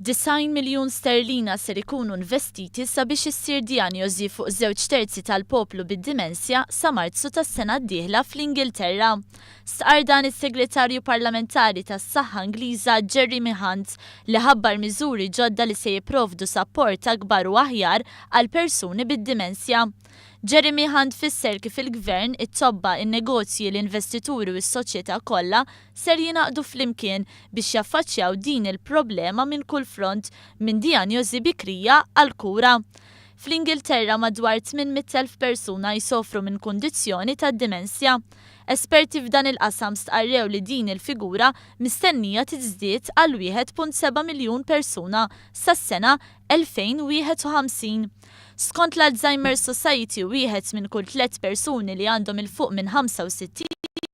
9 miljun sterlina ser ikunu investiti sabiex issir dijanjosi fuq 2/3 tal-poplu bid-dimensja sa Marzu tas-sena d-dieħla fl-Ingilterra. Stqar dan is-Segretarju Parlamentari tas-Saħħa Ingliża Jeremy Hunt li ħabbar miżuri ġodda li se jipprovdu sapport akbar u aħjar għal persuni bid-dimensja. Jeremy Hunt fisser kif il-Gvern, it-tobba, in-negozji, l-investituri u s-soċjetà kollha ser jingħaqdu flimkien biex jaffaċċjaw din il-problema minn kull front minn dijanjosi bikrija għal kura. Fl-Ingilterra madwar 800,000 persuna jsofru minn kundizzjoni tad-dimensja. Esperti f'dan il-qasam stqarrew li din il-figura mistennija tiżdied għal 1.7 miljun persuna sas-sena 2051. Skont l-Alzheimer's Society, wieħed minn kull 3 persuni li għandhom il-fuq minn 65